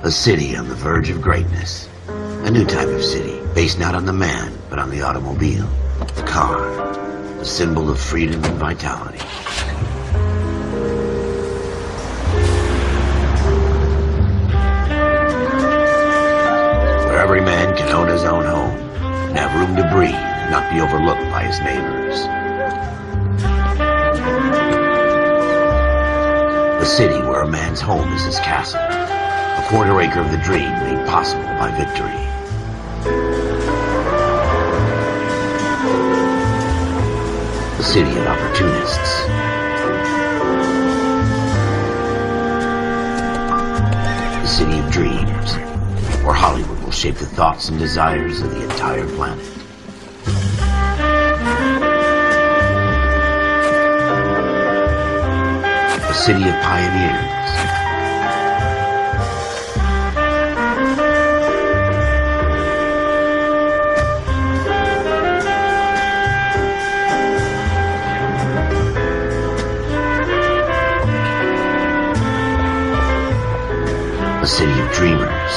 A city on the verge of greatness. A new type of city, based not on the man, but on the automobile. The car. The symbol of freedom and vitality. Where every man can own his own home, and have room to breathe, and not be overlooked by his neighbors. A city where a man's home is his castle. A quarter acre of the dream made possible by victory. A city of opportunists. A city of dreams, where Hollywood will shape the thoughts and desires of the entire planet. A city of pioneers. A city of dreamers.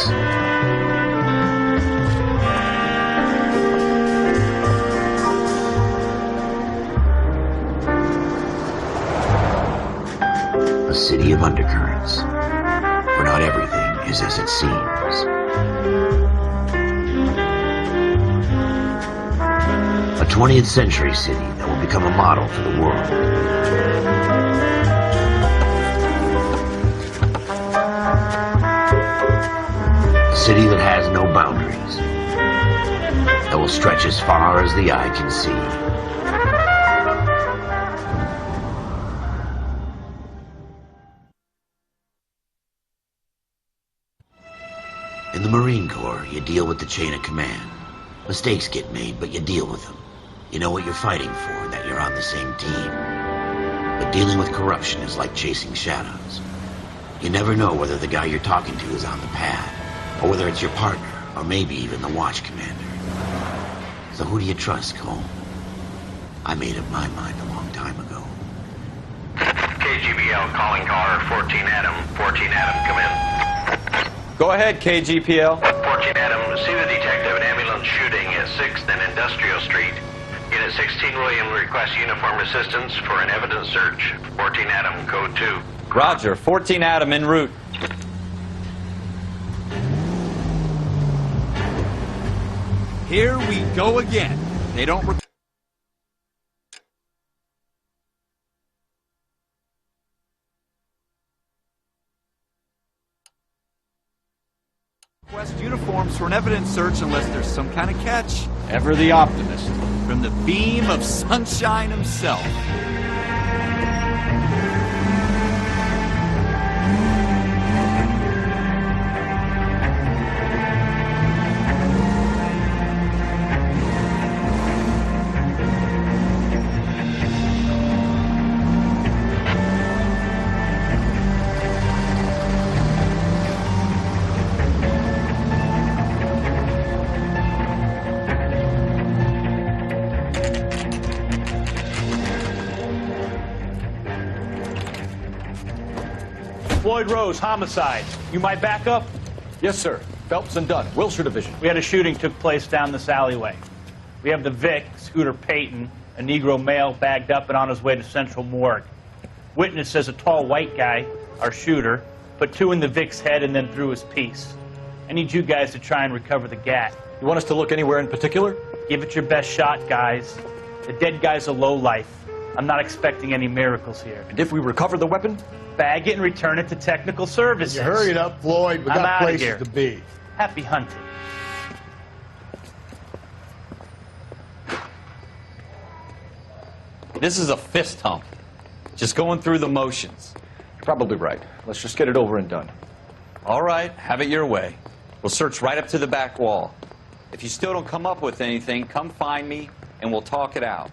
A city of undercurrents, where not everything is as it seems. A 20th century city that will become a model for the world. A city that has no boundaries, that will stretch as far as the eye can see. In the Marine Corps, you deal with the chain of command. Mistakes get made, but you deal with them. You know what you're fighting for, that you're on the same team. But dealing with corruption is like chasing shadows. You never know whether the guy you're talking to is on the pad, or whether it's your partner, or maybe even the watch commander. So who do you trust, Cole? I made up my mind a long time ago. KGBL calling caller 14 Adam. 14 Adam, come in. Go ahead, KGPL. 14 Adam, see the detective, an ambulance shooting at 6th and Industrial Street. Unit 16 William requests uniform assistance for an evidence search. 14 Adam, code 2. Roger, 14 Adam en route. Here we go again. They don't request uniforms for an evidence search unless there's some kind of catch. Ever the optimist. From the beam of sunshine himself. Floyd Rose, homicide. You might back up? Yes, sir. Phelps and Dunn, Wilshire Division. We had a shooting took place down this alleyway. We have the Vic, Scooter Payton, a Negro male bagged up and on his way to Central Morgue. Witness says a tall white guy, our shooter, put 2 in the Vic's head and then threw his piece. I need you guys to try and recover the gat. You want us to look anywhere in particular? Give it your best shot, guys. The dead guy's a lowlife. I'm not expecting any miracles here. And if we recover the weapon? Bag it and return it to technical services. You hurry it up, Floyd. We I'm got outta places here. to be. Happy hunting. This is a fist hump. Just going through the motions. Probably right. Let's just get it over and done. All right, have it your way. We'll search right up to the back wall. If you still don't come up with anything, come find me and we'll talk it out.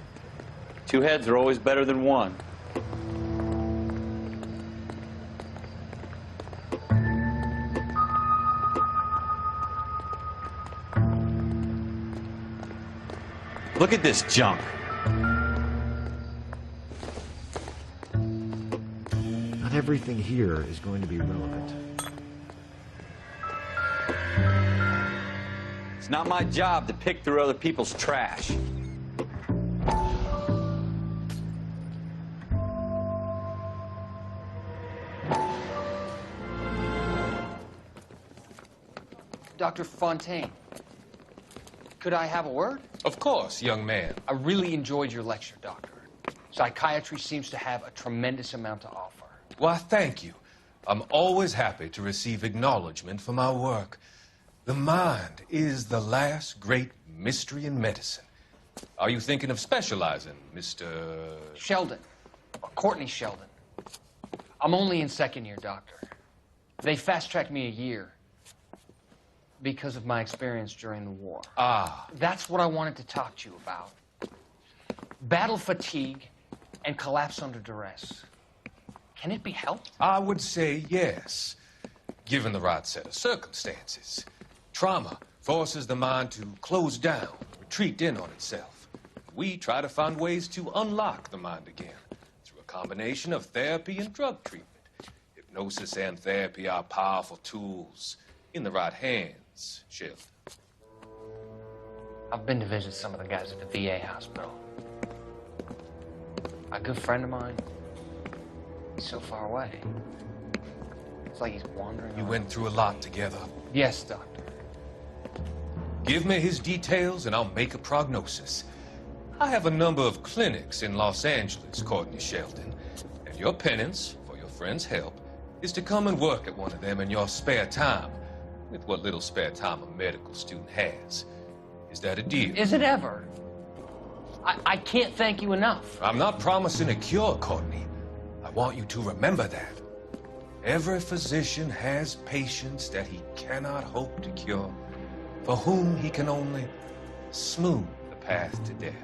2 heads are always better than 1. Look at this junk. Not everything here is going to be relevant. It's not my job to pick through other people's trash. Dr. Fontaine, could I have a word? Of course, young man. I really enjoyed your lecture, Doctor. Psychiatry seems to have a tremendous amount to offer. Why, thank you. I'm always happy to receive acknowledgement for my work. The mind is the last great mystery in medicine. Are you thinking of specializing, Mr. Sheldon, or Courtney Sheldon. I'm only in second year, Doctor. They fast-tracked me a year because of my experience during the war. Ah. That's what I wanted to talk to you about. Battle fatigue and collapse under duress. Can it be helped? I would say yes, given the right set of circumstances. Trauma forces the mind to close down, retreat in on itself. We try to find ways to unlock the mind again through a combination of therapy and drug treatment. Hypnosis and therapy are powerful tools in the right hands, Sheldon. I've been to visit some of the guys at the VA hospital. A good friend of mine, he's so far away. It's like he's wandering. You went through a lot together. Yes, Doctor. Give me his details and I'll make a prognosis. I have a number of clinics in Los Angeles, Courtney Sheldon, and your penance, for your friend's help, is to come and work at one of them in your spare time, with what little spare time a medical student has. Is that a deal? Is it ever? I can't thank you enough. I'm not promising a cure, Courtney. I want you to remember that. Every physician has patients that he cannot hope to cure, for whom he can only smooth the path to death.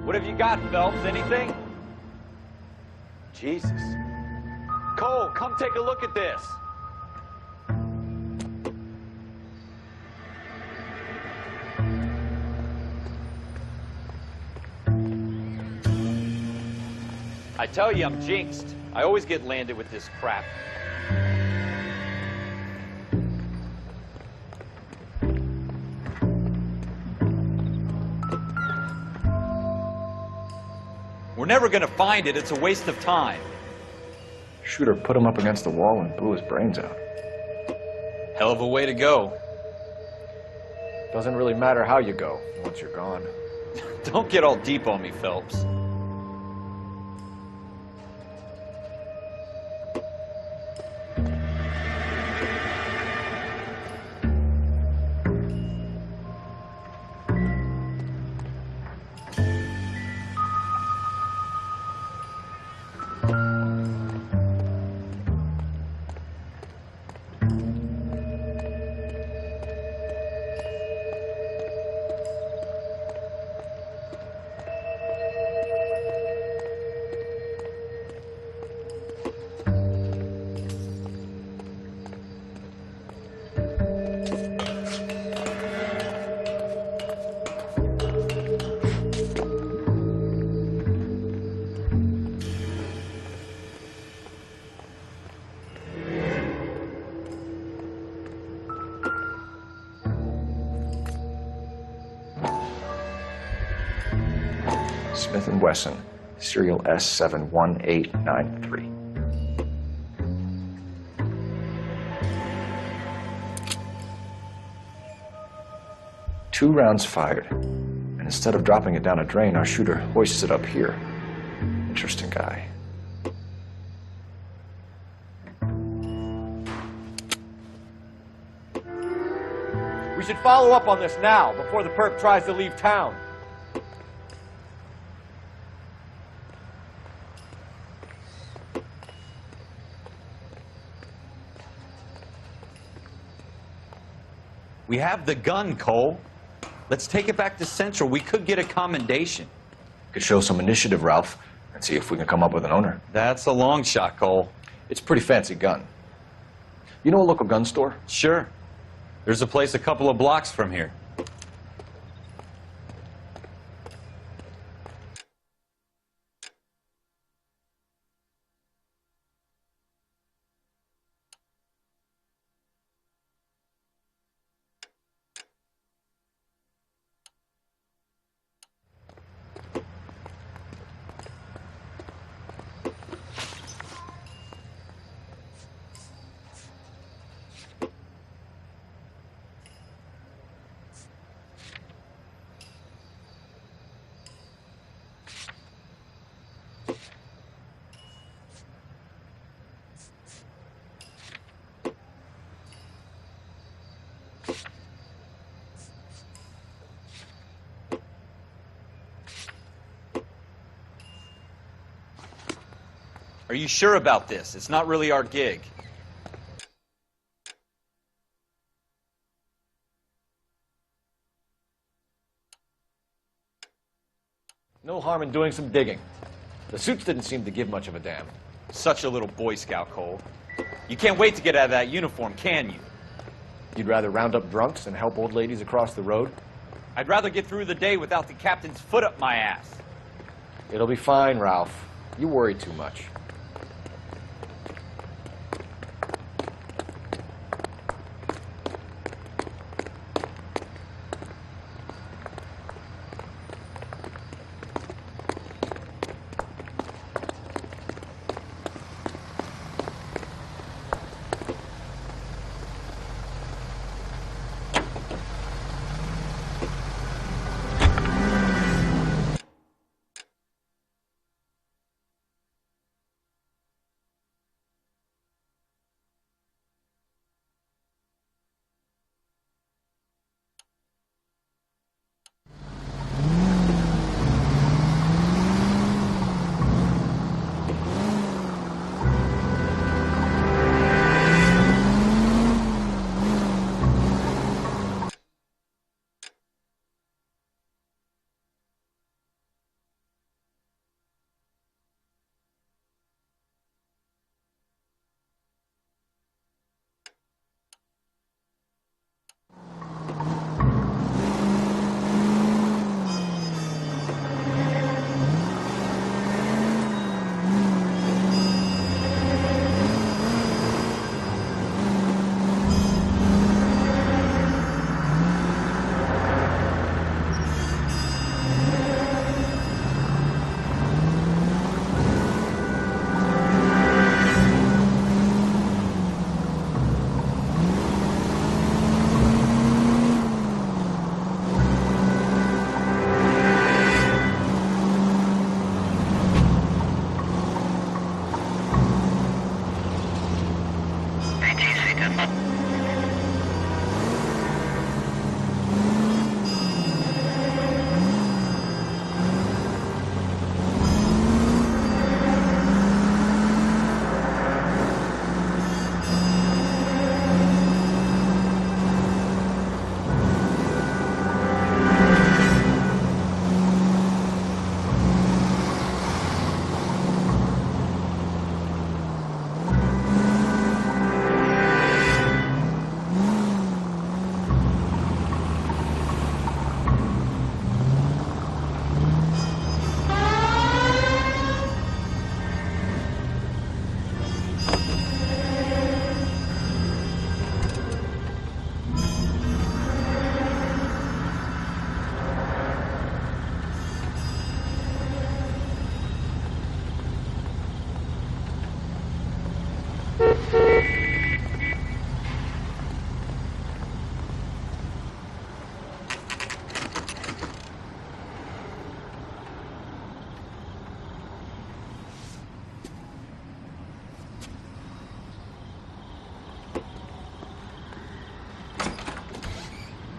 What have you got, Phelps? Anything? Jesus. Cole, come take a look at this. I tell you, I'm jinxed. I always get landed with this crap. We're never going to find it. It's a waste of time. Shooter put him up against the wall and blew his brains out. Hell of a way to go. Doesn't really matter how you go once you're gone. Don't get all deep on me, Phelps. Smith & Wesson, serial S71893. Two rounds fired, and instead of dropping it down a drain, our shooter hoists it up here. Interesting guy. We should follow up on this now, before the perp tries to leave town. We have the gun, Cole. Let's take it back to Central. We could get a commendation. Could show some initiative, Ralph, and see if we can come up with an owner. That's a long shot, Cole. It's a pretty fancy gun. You know a local gun store? Sure. There's a place a couple of blocks from here. you sure about this? It's not really our gig. No harm in doing some digging. The suits didn't seem to give much of a damn. Such a little Boy Scout, Cole. You can't wait to get out of that uniform, can you? You'd rather round up drunks than help old ladies across the road? I'd rather get through the day without the captain's foot up my ass. It'll be fine, Ralph. You worry too much.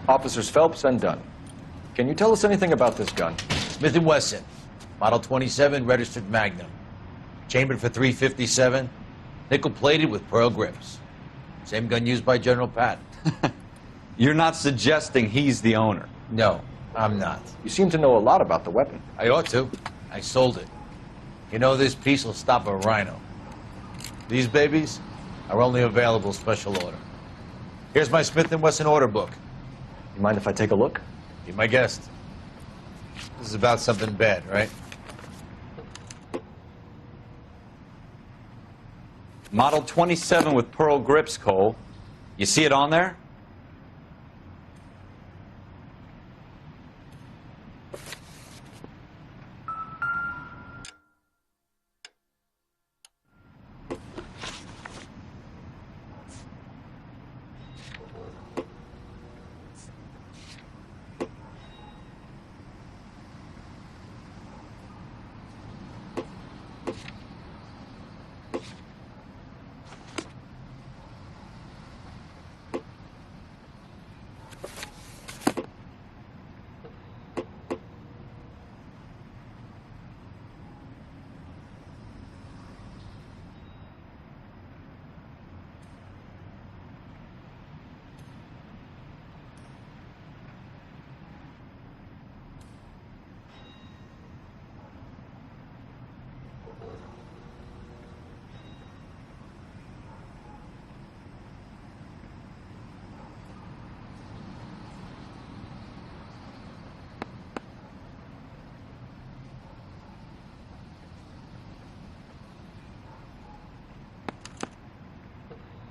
Officers Phelps and Dunn. Can you tell us anything about this gun? Smith & Wesson, Model 27, registered Magnum. Chambered for .357, nickel-plated with pearl grips. Same gun used by General Patton. You're not suggesting he's the owner? No, I'm not. You seem to know a lot about the weapon. I ought to. I sold it. You know, this piece will stop a rhino. These babies are only available special order. Here's my Smith & Wesson order book. You mind if I take a look? Be my guest. This is about something bad, right? Model 27 with pearl grips, Cole. You see it on there?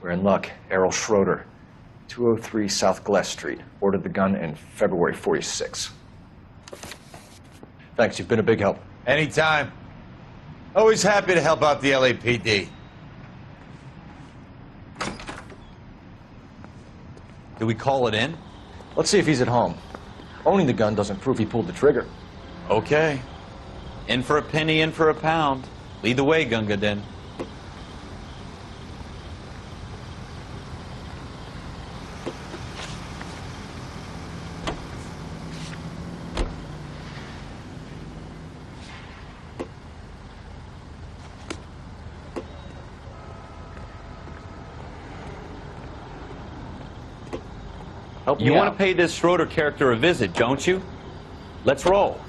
We're in luck. Errol Schroeder, 203 South Glass Street. Ordered the gun in February 46. Thanks, you've been a big help. Anytime. Always happy to help out the LAPD. Do we call it in? Let's see if he's at home. Owning the gun doesn't prove he pulled the trigger. Okay. In for a penny, in for a pound. Lead the way, Gunga Din. Help me You want out. to pay this Schroeder character a visit, don't you? Let's roll.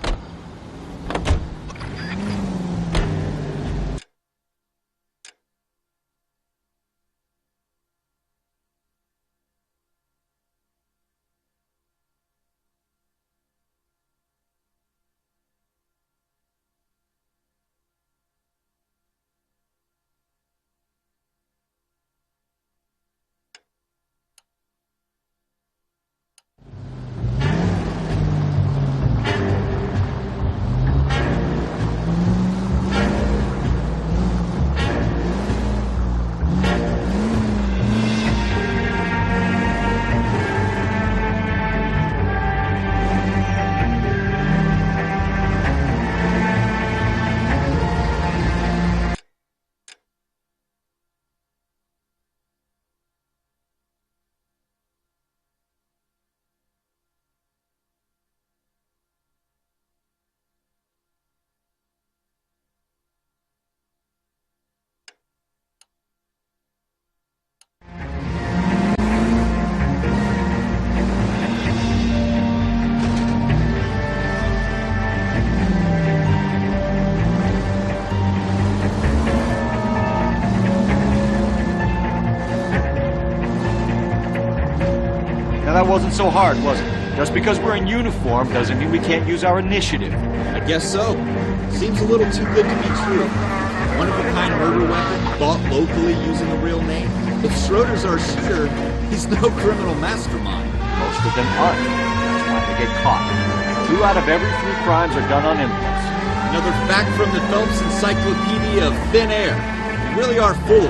Now that wasn't so hard, was it? Just because we're in uniform doesn't mean we can't use our initiative. I guess so. Seems a little too good to be true. One-of-a-kind murder weapon bought locally using a real name. If Schroeder's our shooter, he's no criminal mastermind. Most of them aren't. That's why they get caught. 2 out of every 3 crimes are done on impulse. Another fact from the Phelps Encyclopedia of Thin Air. We really are full.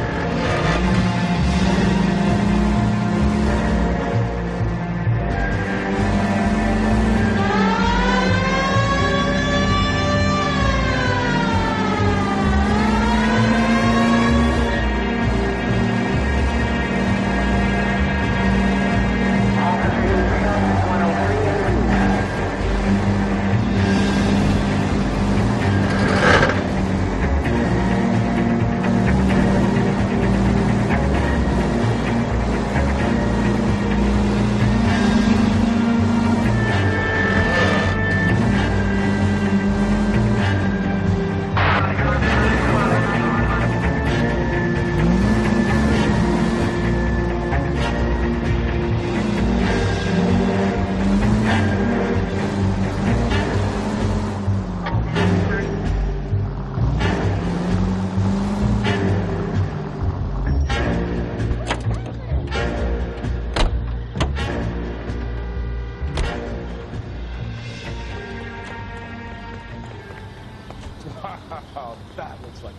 Wow, that looks like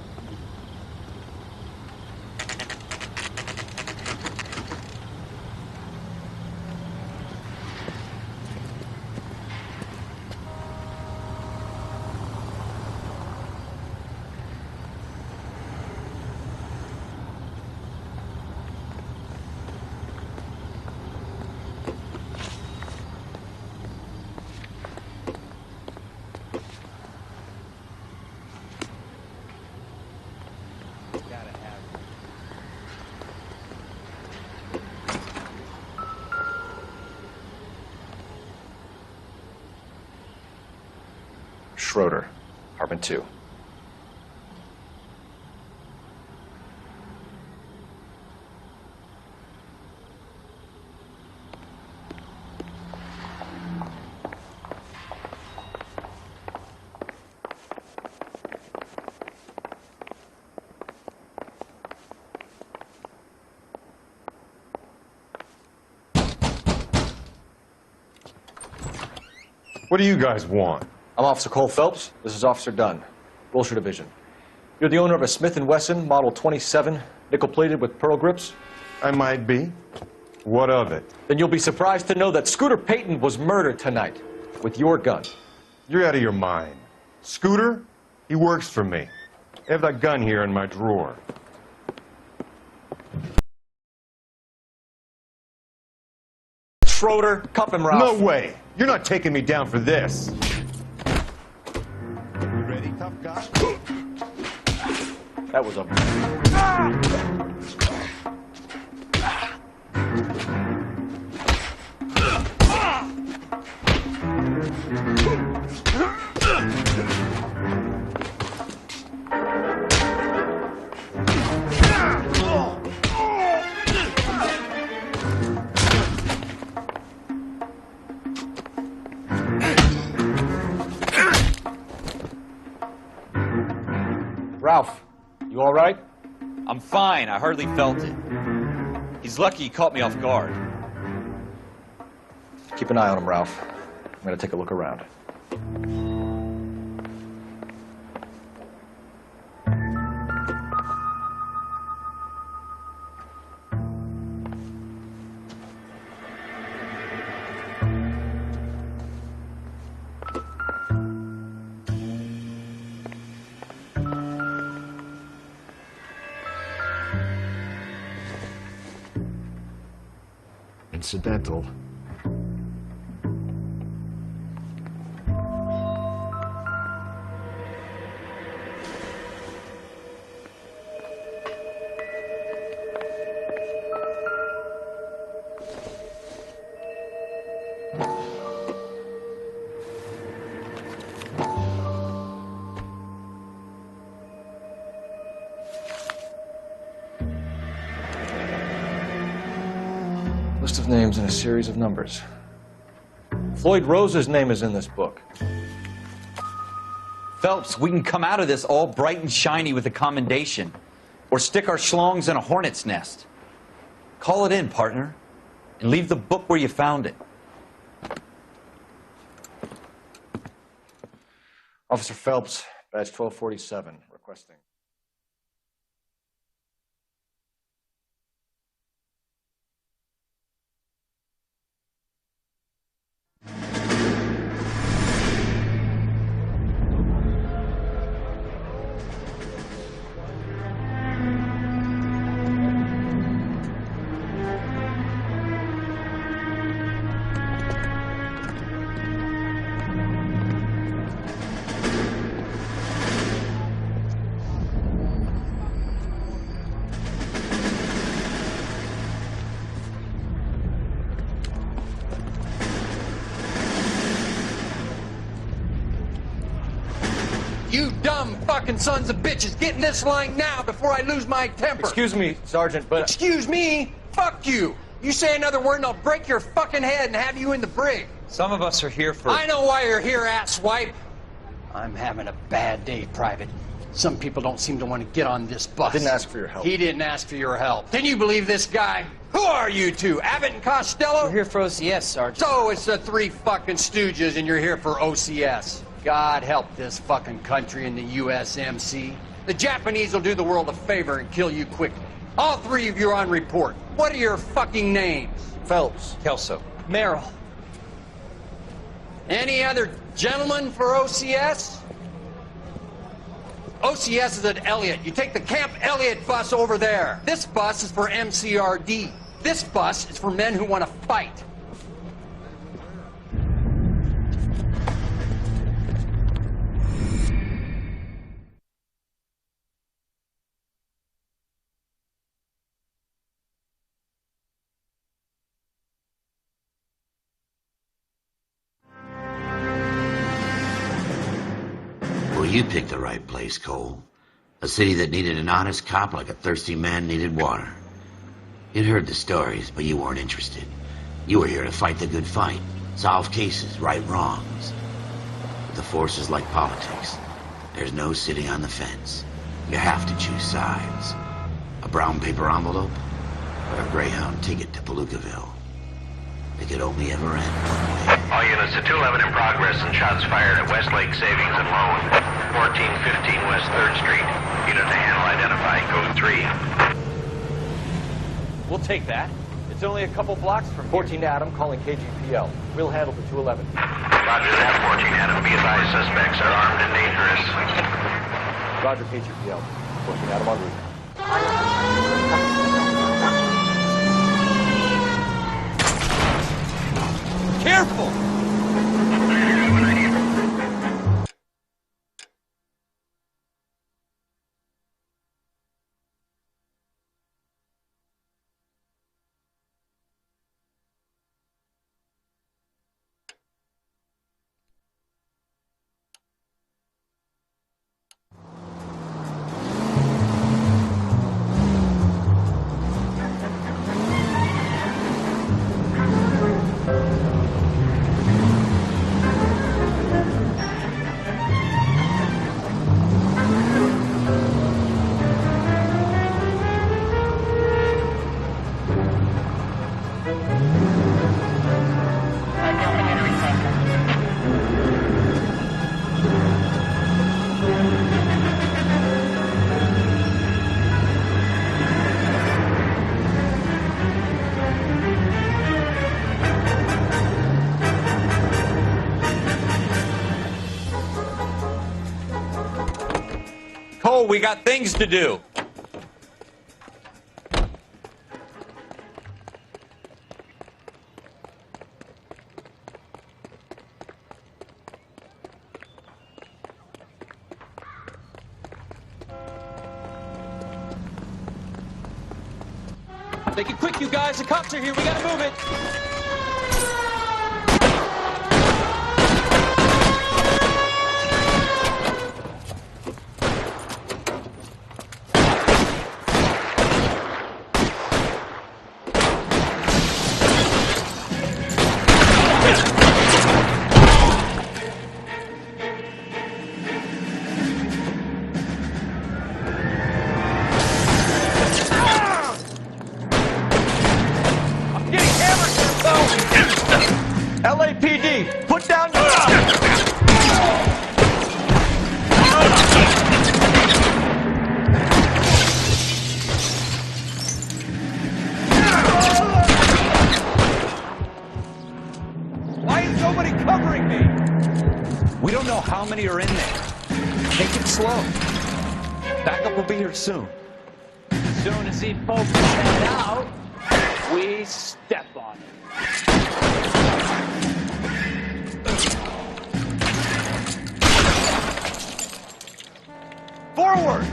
Schroeder, apartment 2. What do you guys want? I'm Officer Cole Phelps. This is Officer Dunn, Wilshire Division. You're the owner of a Smith & Wesson Model 27, nickel-plated with pearl grips? I might be. What of it? Then you'll be surprised to know that Scooter Payton was murdered tonight with your gun. You're out of your mind. Scooter? He works for me. I have that gun here in my drawer. Schroeder, cuff him, Ralph. No way! You're not taking me down for this. You ready, tough guy? That was a... Ralph, you all right? I'm fine. I hardly felt it. He's lucky he caught me off guard. Keep an eye on him, Ralph. I'm going to take a look around. Incidental. List of names and a series of numbers. Floyd Rose's name is in this book. Phelps, we can come out of this all bright and shiny with a commendation. Or stick our schlongs in a hornet's nest. Call it in, partner. And leave the book where you found it. Officer Phelps, badge 1247, requesting. You dumb fucking sons of bitches, get in this line now before I lose my temper. Excuse me, Sergeant, but... Excuse me? Fuck you. You say another word and I'll break your fucking head and have you in the brig. Some of us are here for... I know why you're here, asswipe. I'm having a bad day, Private. Some people don't seem to want to get on this bus. I didn't ask for your help. He didn't ask for your help. Can you believe this guy? Who are you two? Abbott and Costello? We're here for OCS, Sergeant. So it's the three fucking stooges and you're here for OCS. God help this fucking country and the USMC. The Japanese will do the world a favor and kill you quickly. All three of you are on report. What are your fucking names? Phelps. Kelso. Merrill. Any other gentlemen for OCS? OCS is at Elliott. You take the Camp Elliott bus over there. This bus is for MCRD. This bus is for men who want to fight. Well, you picked the right place, Cole. A city that needed an honest cop like a thirsty man needed water. You'd heard the stories, but you weren't interested. You were here to fight the good fight, solve cases, right wrongs. But the force is like politics. There's no sitting on the fence. You have to choose sides. A brown paper envelope or a Greyhound ticket to Palookaville. It could only ever end one way. All units to 211 in progress and shots fired at Westlake Savings and Loan, 1415 West 3rd Street. Unit to handle identify, code 3. We'll take that. It's only a couple blocks from here. 14 Adam calling KGPL. We'll handle the 211. Roger that, 14 Adam. Be advised, suspects are armed and dangerous. Roger, KGPL. 14 Adam on route. Careful! Cole, we got things to do. Make it quick, you guys. The cops are here. We gotta move it. LAPD, put down your... Why is nobody covering me? We don't know how many are in there. Take it slow. Backup will be here soon. As soon as these folks head out, we step on it. Forward!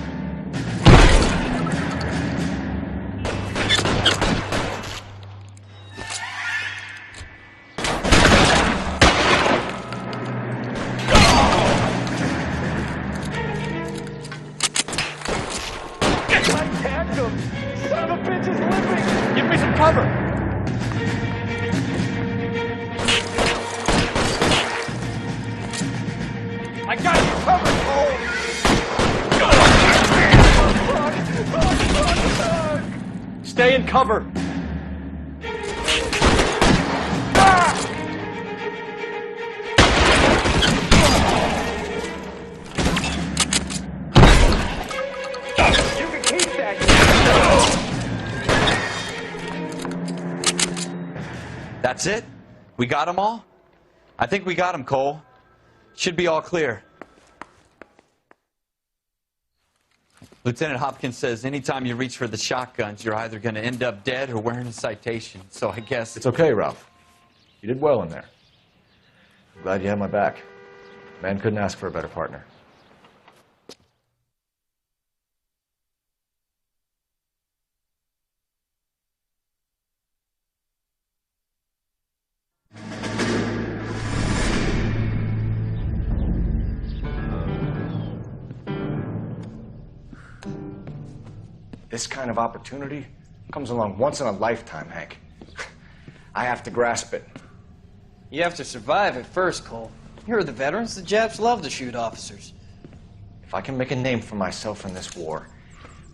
Son of a bitch is limping! Give me some cover! I got you covered, Cole! Stay in cover! That's it? We got them all? I think we got them, Cole. Should be all clear. Lieutenant Hopkins says anytime you reach for the shotguns, you're either going to end up dead or wearing a citation. So I guess... It's okay, Ralph. You did well in there. I'm glad you had my back. Man couldn't ask for a better partner. This kind of opportunity comes along once in a lifetime, Hank. I have to grasp it. You have to survive at first, Cole. Here are the veterans. The Japs love to shoot officers. If I can make a name for myself in this war,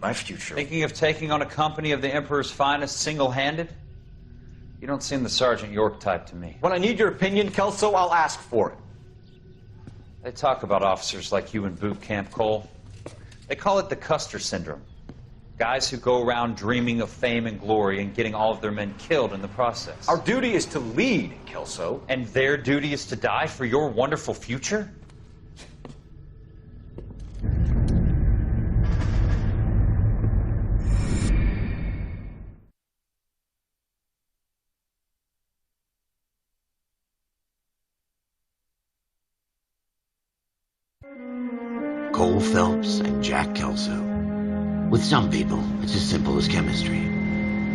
my future... Thinking of taking on a company of the Emperor's finest single-handed? You don't seem the Sergeant York type to me. When I need your opinion, Kelso, I'll ask for it. They talk about officers like you in boot camp, Cole. They call it the Custer syndrome. Guys who go around dreaming of fame and glory and getting all of their men killed in the process. Our duty is to lead, Kelso. And their duty is to die for your wonderful future? Cole Phelps and Jack Kelso. With some people, it's as simple as chemistry.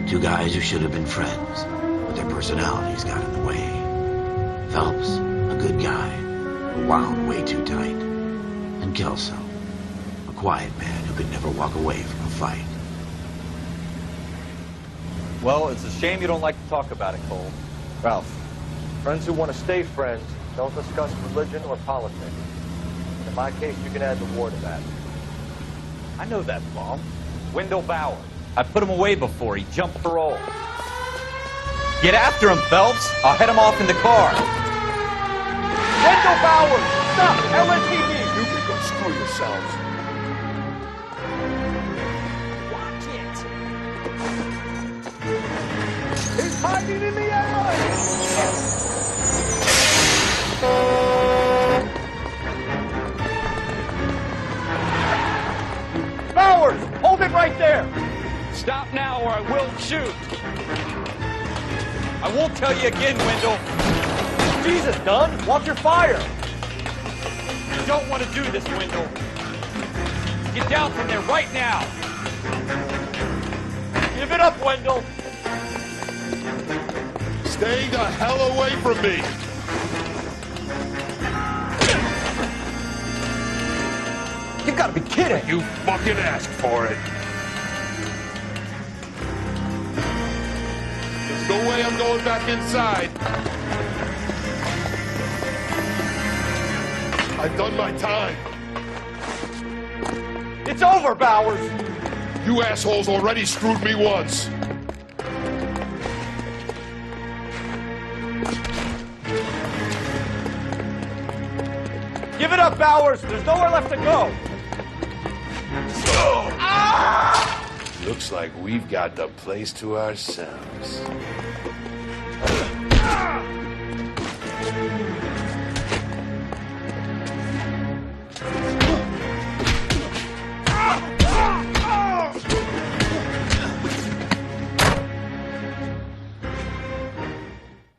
Two guys who should have been friends, but their personalities got in the way. Phelps, a good guy, who wound way too tight. And Kelso, a quiet man who could never walk away from a fight. Well, it's a shame you don't like to talk about it, Cole. Ralph, friends who want to stay friends don't discuss religion or politics. In my case, you can add the war to that. I know that bomb. Wendell Bauer. I put him away before. He jumped parole. Get after him, Phelps. I'll head him off in the car. Wendell Bauer! Stop! LSPD! You can go screw yourselves. Watch it! He's hiding in the alley! Bowers! Hold it right there! Stop now or I will shoot. I won't tell you again, Wendell. Jesus, Dunn! Watch your fire! You don't want to do this, Wendell. Get down from there right now. Give it up, Wendell! Stay the hell away from me! You gotta be kidding! You fucking asked for it! There's no way I'm going back inside. I've done my time. It's over, Bowers! You assholes already screwed me once. Give it up, Bowers! There's nowhere left to go! Looks like we've got the place to ourselves.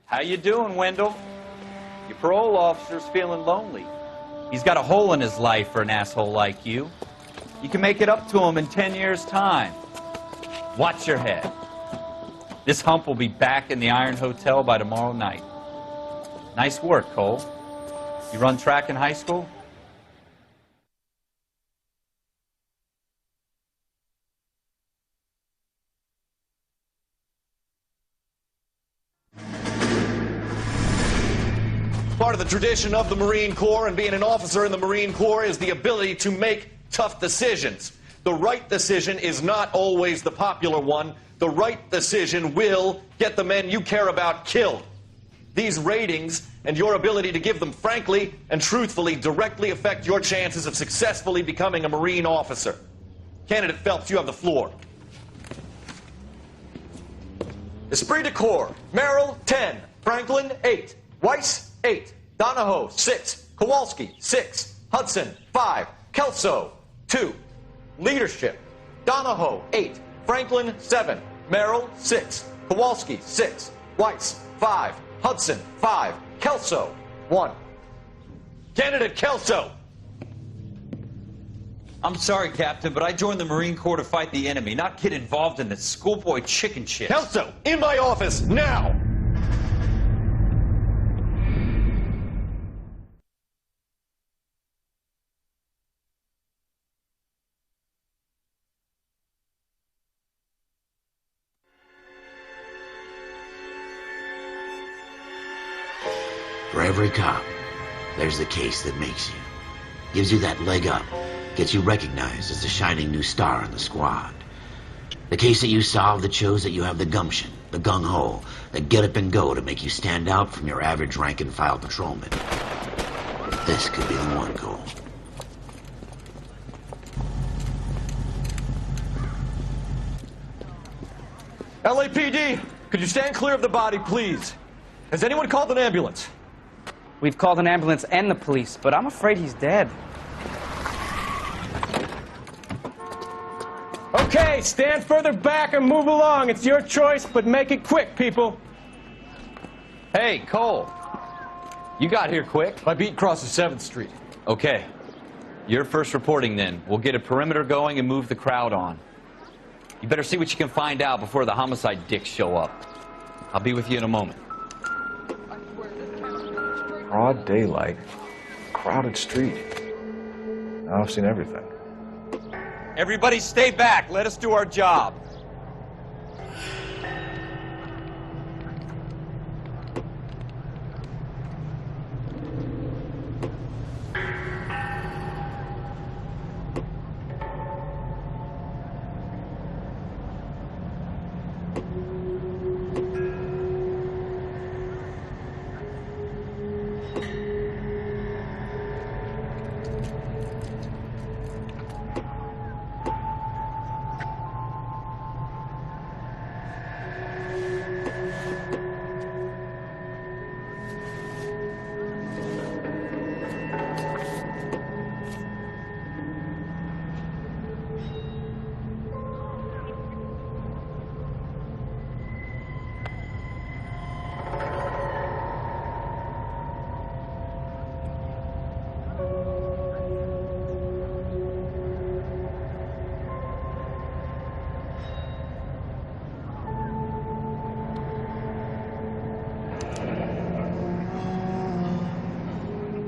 How you doing, Wendell? Your parole officer's feeling lonely. He's got a hole in his life for an asshole like you. You can make it up to him in 10 years' time. Watch your head. This hump will be back in the Iron Hotel by tomorrow night. Nice work, Cole. You run track in high school? Part of the tradition of the Marine Corps and being an officer in the Marine Corps is the ability to make tough decisions. The right decision is not always the popular one. The right decision will get the men you care about killed. These ratings and your ability to give them frankly and truthfully directly affect your chances of successfully becoming a Marine officer. Candidate Phelps, you have the floor. Esprit de Corps, Merrill, 10. Franklin, 8. Weiss, 8. Donahoe, 6. Kowalski, 6. Hudson, 5. Kelso, 2. Leadership, Donahoe, 8. Franklin, 7. Merrill, 6. Kowalski, 6. Weiss, 5. Hudson, 5. Kelso, 1. Candidate Kelso. I'm sorry, Captain, but I joined the Marine Corps to fight the enemy, not get involved in this schoolboy chicken shit. Kelso, in my office, now! For every cop, there's the case that makes you. Gives you that leg up. Gets you recognized as the shining new star in the squad. The case that you solved that shows that you have the gumption The gung-ho, the get-up-and-go to make you stand out from your average rank-and-file patrolman. This could be the one, Cole. LAPD, could you stand clear of the body, please? Has anyone called an ambulance? We've called an ambulance and the police, but I'm afraid he's dead. Okay, stand further back and move along. It's your choice, but make it quick, people. Hey, Cole. You got here quick. My beat crosses 7th Street. Okay. You're first reporting then. We'll get a perimeter going and move the crowd on. You better see what you can find out before the homicide dicks show up. I'll be with you in a moment. Broad daylight, crowded street. Now I've seen everything. Everybody stay back. Let us do our job.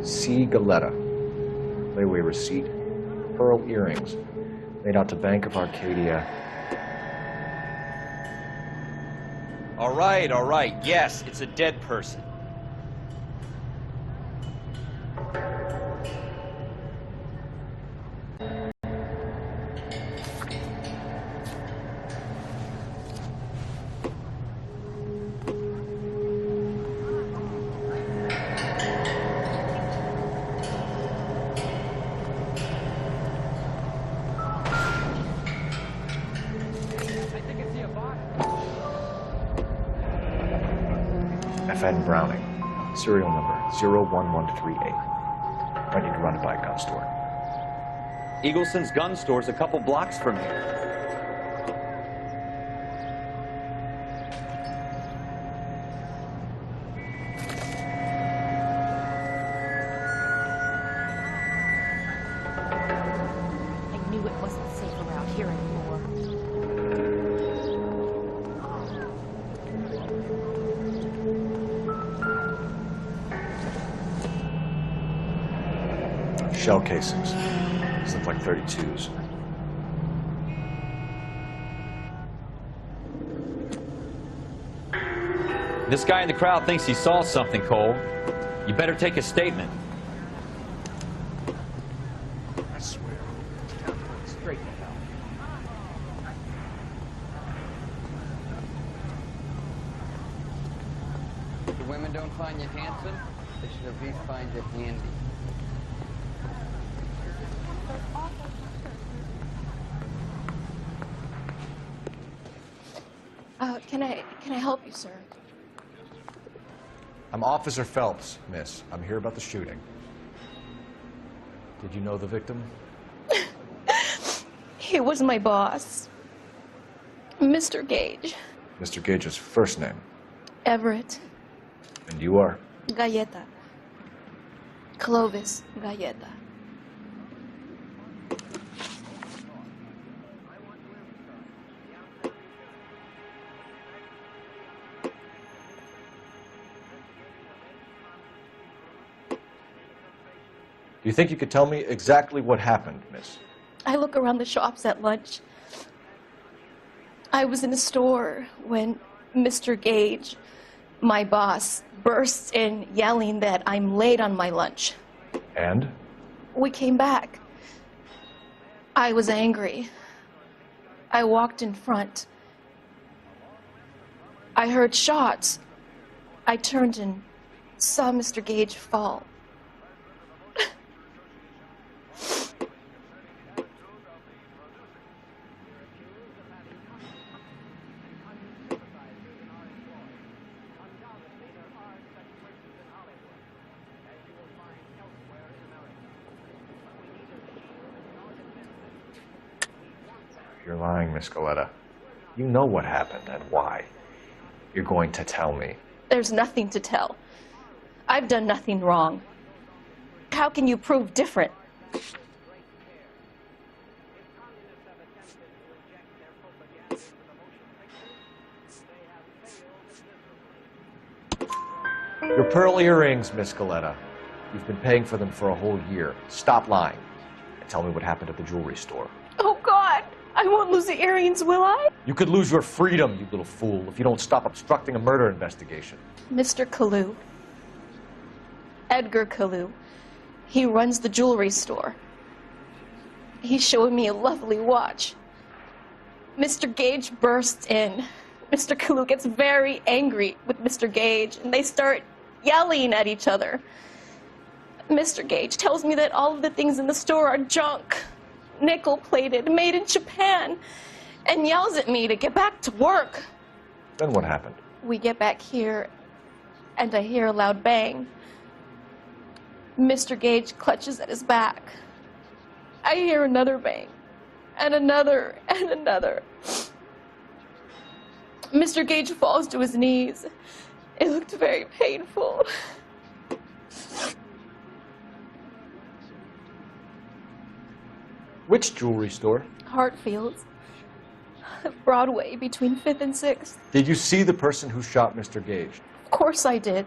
C. Galetta. Layaway receipt. Pearl earrings. Made out to Bank of Arcadia. All right. Yes, it's a dead person. FN Browning. Serial number 01138. Might need to run it by a gun store. Eagleson's gun store's a couple blocks from here. I knew it wasn't safe around here anymore. Shell casings. These look like 32s. This guy in the crowd thinks he saw something, Cole. You better take a statement. I swear. Straight to hell. The women don't find you handsome, they should at least find you handy. Can I help you, sir? I'm Officer Phelps, miss. I'm here about the shooting. Did you know the victim? He was my boss, Mr. Gage. Mr. Gage's first name. Everett. And you are? Galleta. Clovis Galleta. Do you think you could tell me exactly what happened, miss? I look around the shops at lunch. I was in a store when Mr. Gage, my boss, bursts in yelling that I'm late on my lunch. And? We came back. I was angry. I walked in front. I heard shots. I turned and saw Mr. Gage fall. You're lying, Miss Goleta. You know what happened and why. You're going to tell me. There's nothing to tell. I've done nothing wrong. How can you prove different? Your pearl earrings, Miss Goleta. You've been paying for them for a whole year. Stop lying and tell me what happened at the jewelry store. Oh, God! I won't lose the earrings, will I? You could lose your freedom, you little fool, if you don't stop obstructing a murder investigation. Mr. Kalu. Edgar Kalu. He runs the jewelry store. He's showing me a lovely watch. Mr. Gage bursts in. Mr. Kalu gets very angry with Mr. Gage, and they start yelling at each other. Mr. Gage tells me that all of the things in the store are junk, nickel-plated, made in Japan, and yells at me to get back to work. Then what happened? We get back here, and I hear a loud bang. Mr. Gage clutches at his back. I hear another bang, and another, and another. Mr. Gage falls to his knees. It looked very painful. Which jewelry store? Hartfield's. Broadway, between 5th and 6th. Did you see the person who shot Mr. Gage? Of course I did.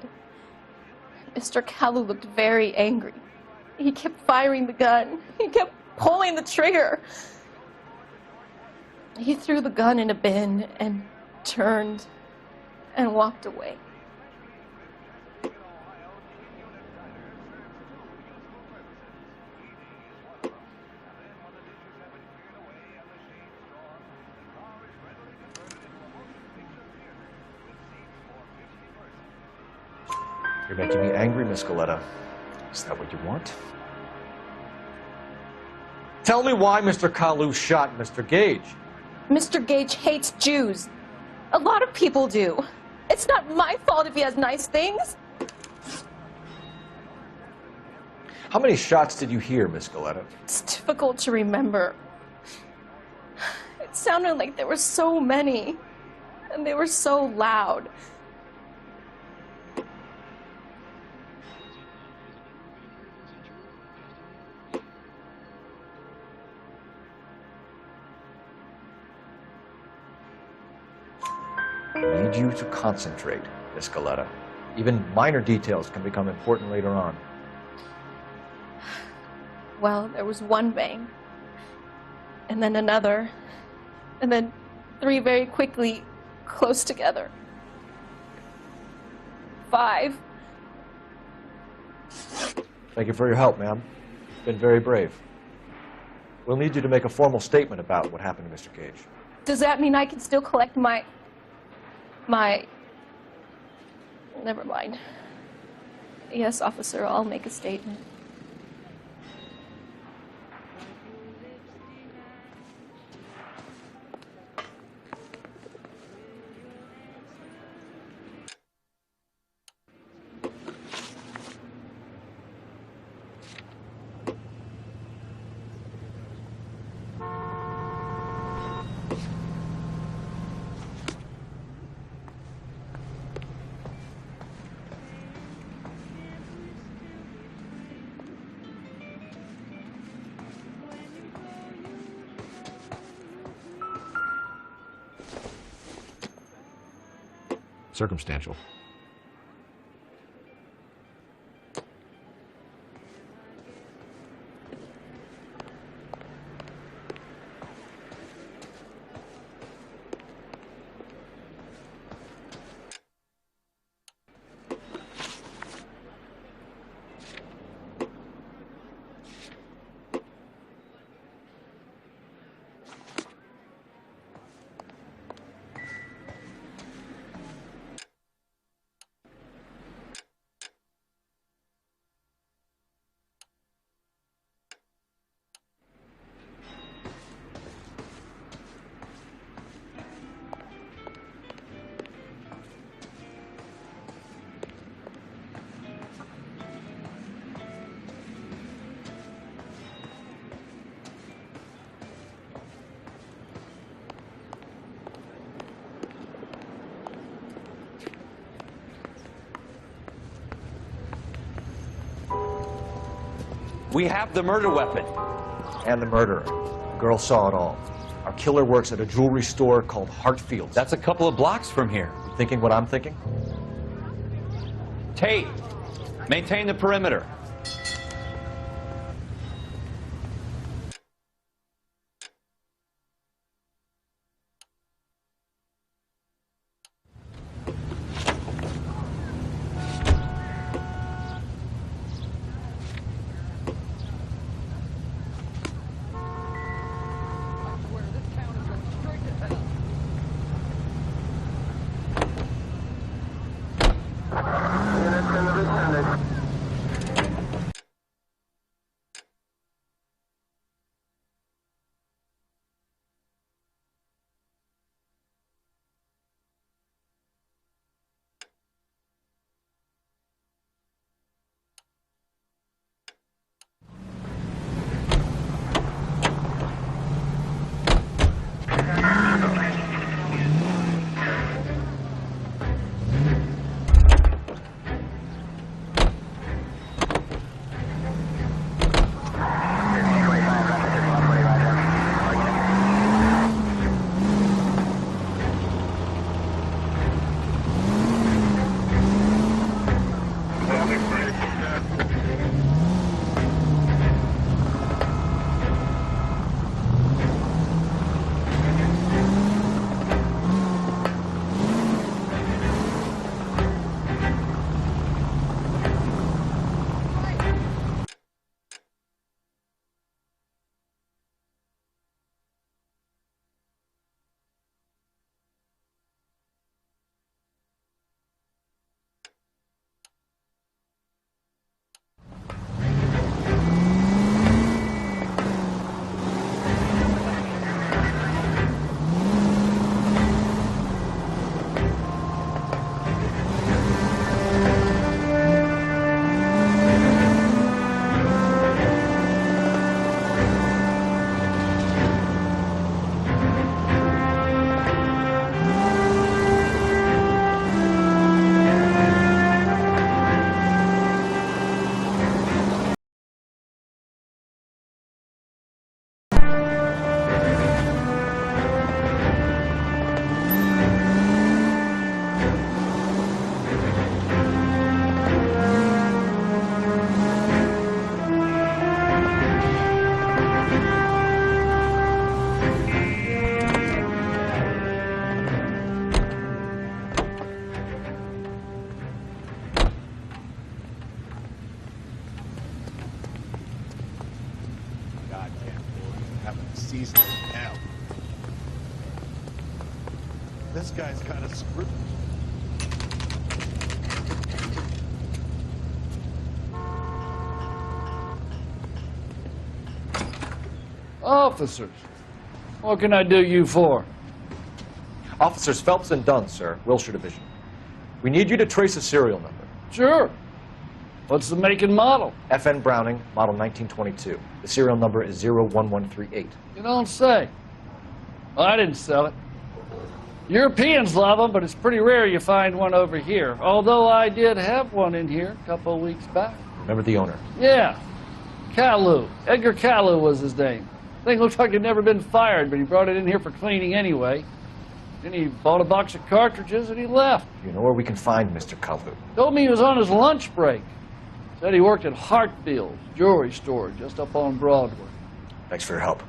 Mr. Kalu looked very angry. He kept firing the gun. He kept pulling the trigger. He threw the gun in a bin and turned and walked away. You're making me angry, Miss Goleta. Is that what you want? Tell me why Mr. Kalu shot Mr. Gage. Mr. Gage hates Jews. A lot of people do. It's not my fault if he has nice things. How many shots did you hear, Miss Goleta? It's difficult to remember. It sounded like there were so many, and they were so loud. I need you to concentrate, Miss Goleta. Even minor details can become important later on. Well, there was one bang, and then another, and then 3 very quickly, close together. 5. Thank you for your help, ma'am. You've been very brave. We'll need you to make a formal statement about what happened to Mr. Gage. Does that mean I can still collect my... Never mind. Yes, officer, I'll make a statement. Circumstantial. We have the murder weapon. And the murderer. The girl saw it all. Our killer works at a jewelry store called Hartfield's. That's a couple of blocks from here. You thinking what I'm thinking? Tate, maintain the perimeter. season of hell. This guy's kind of screwed. Officers, what can I do you for? Officers Phelps and Dunn, sir, Wilshire Division. We need you to trace a serial number. Sure. What's the make and model? FN Browning, model 1922. The serial number is 01138. You don't say. Well, I didn't sell it. Europeans love them, but it's pretty rare you find one over here. Although I did have one in here a couple of weeks back. Remember the owner? Yeah. Caillou. Edgar Caillou was his name. Thing looks like he'd never been fired, but he brought it in here for cleaning anyway. Then he bought a box of cartridges and he left. You know where we can find Mr. Caillou? Told me he was on his lunch break. Said he worked at Hartfield's jewelry store just up on Broadway. Thanks for your help.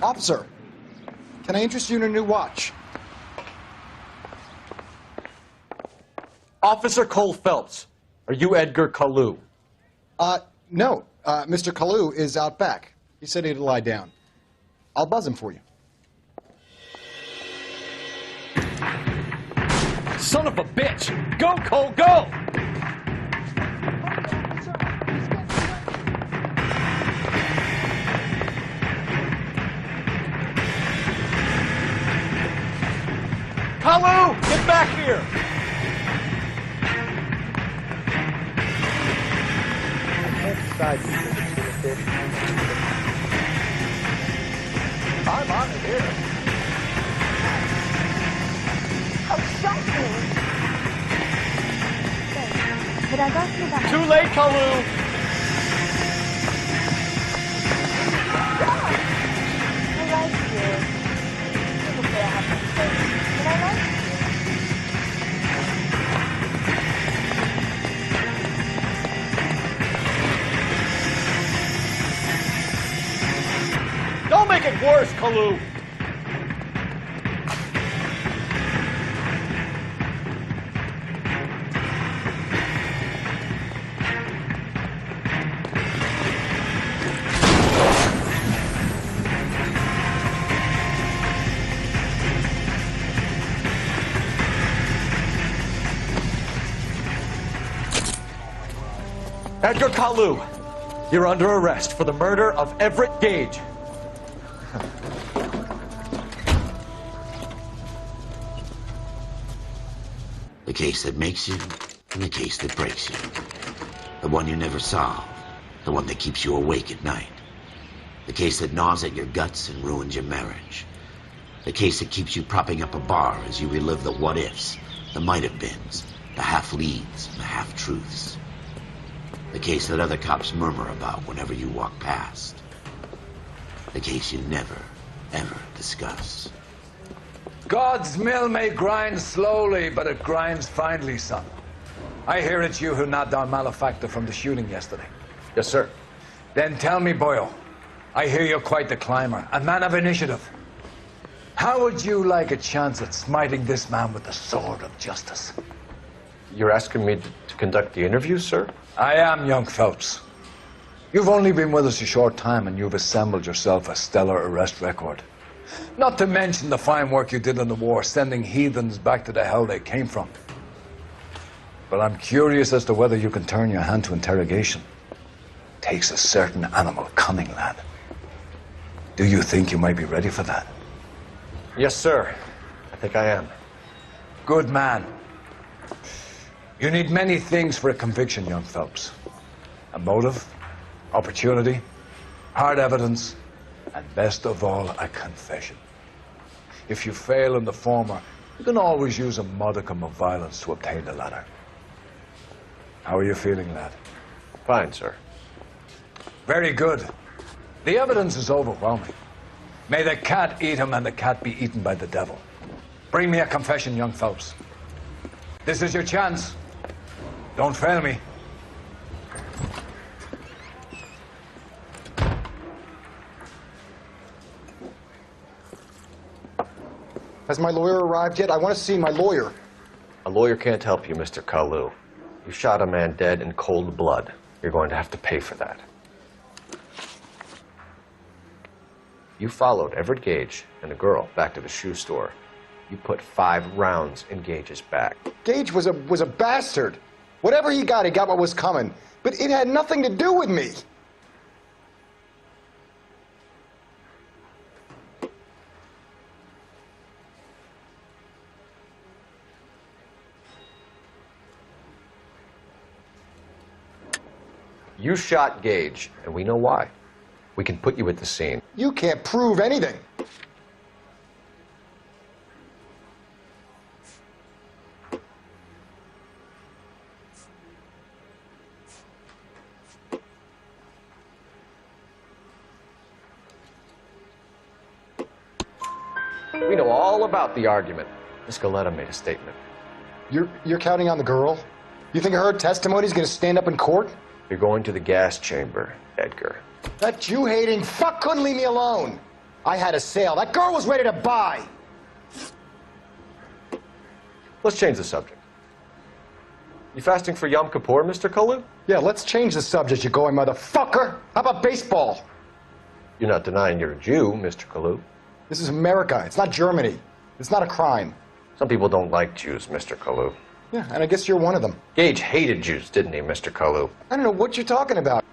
Officer, can I interest you in a new watch? Officer Cole Phelps, are you Edgar Kalu? No. Mr. Kalu is out back. He said he'd lie down. I'll buzz him for you. Son of a bitch! Go, Cole, go! Kalu, get back here! I'm on it here. Too late, Kalu! Don't make it worse, Kalu! Edgar Kalu, you're under arrest for the murder of Everett Gage. The case that makes you, and the case that breaks you. The one you never solve, the one that keeps you awake at night. The case that gnaws at your guts and ruins your marriage. The case that keeps you propping up a bar as you relive the what-ifs, the might-have-beens, the half-leads, and the half-truths. The case that other cops murmur about whenever you walk past. The case you never, ever discuss. God's mill may grind slowly, but it grinds finely, son. I hear it's you who nabbed our malefactor from the shooting yesterday. Yes, sir. Then tell me, Boyle, I hear you're quite the climber, a man of initiative. How would you like a chance at smiting this man with the sword of justice? You're asking me to conduct the interview, sir? I am, young Phelps. You've only been with us a short time and you've assembled yourself a stellar arrest record. Not to mention the fine work you did in the war, sending heathens back to the hell they came from. But I'm curious as to whether you can turn your hand to interrogation. Takes a certain animal cunning, lad. Do you think you might be ready for that? Yes, sir. I think I am. Good man. You need many things for a conviction, young Phelps. A motive, opportunity, hard evidence, and best of all, a confession. If you fail in the former, you can always use a modicum of violence to obtain the latter. How are you feeling, lad? Fine, sir. Very good. The evidence is overwhelming. May the cat eat him and the cat be eaten by the devil. Bring me a confession, young Phelps. This is your chance. Don't fail me. Has my lawyer arrived yet? I want to see my lawyer. A lawyer can't help you, Mr. Kalu. You shot a man dead in cold blood. You're going to have to pay for that. You followed Everett Gage and the girl back to the shoe store. You put 5 rounds in Gage's back. Gage was a bastard. Whatever he got what was coming. But it had nothing to do with me. You shot Gage, and we know why. We can put you at the scene. You can't prove anything. We know all about the argument. Miss Galetta made a statement. You're counting on the girl? You think her testimony's gonna stand up in court? You're going to the gas chamber, Edgar. That Jew-hating fuck couldn't leave me alone. I had a sale. That girl was ready to buy. Let's change the subject. You fasting for Yom Kippur, Mr. Kalu? Yeah, let's change the subject, you going motherfucker. How about baseball? You're not denying you're a Jew, Mr. Kalu. This is America. It's not Germany. It's not a crime. Some people don't like Jews, Mr. Kalu. Yeah, and I guess you're one of them. Gage hated Jews, didn't he, Mr. Kalu? I don't know what you're talking about.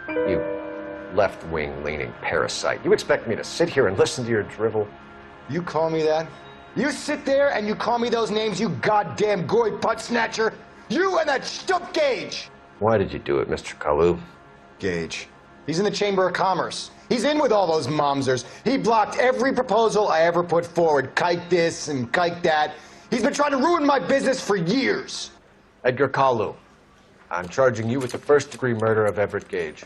You left-wing leaning parasite. You expect me to sit here and listen to your drivel? You call me that? You sit there and you call me those names, you goddamn goy butt snatcher? You and that stup Gage! Why did you do it, Mr. Kalu? Gage. He's in the Chamber of Commerce. He's in with all those momsers. He blocked every proposal I ever put forward. Kike this and kike that. He's been trying to ruin my business for years. Edgar Kalu, I'm charging you with the first-degree murder of Everett Gage.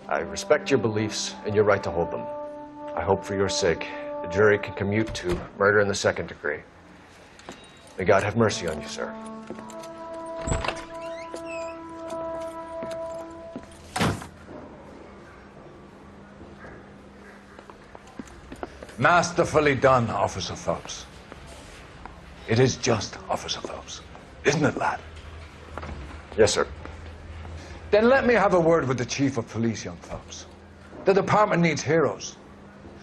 I respect your beliefs and your right to hold them. I hope for your sake the jury can commute to murder in the second degree. May God have mercy on you, sir. Masterfully done, Officer Phelps. It is just Officer Phelps, isn't it, lad? Yes, sir. Then let me have a word with the Chief of Police, young Phelps. The department needs heroes.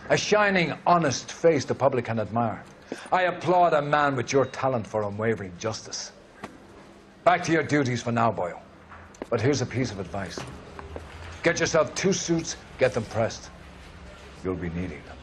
A shining, honest face the public can admire. I applaud a man with your talent for unwavering justice. Back to your duties for now, boyo. But here's a piece of advice. Get yourself 2 suits, get them pressed. You'll be needing them.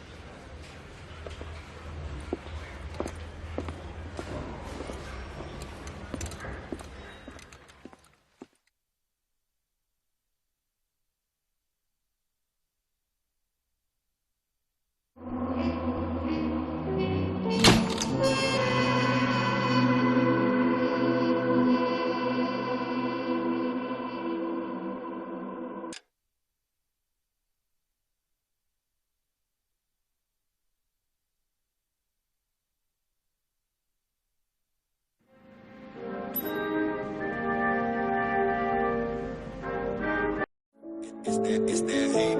It's that hate,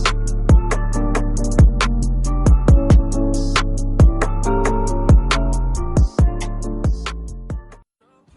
boy.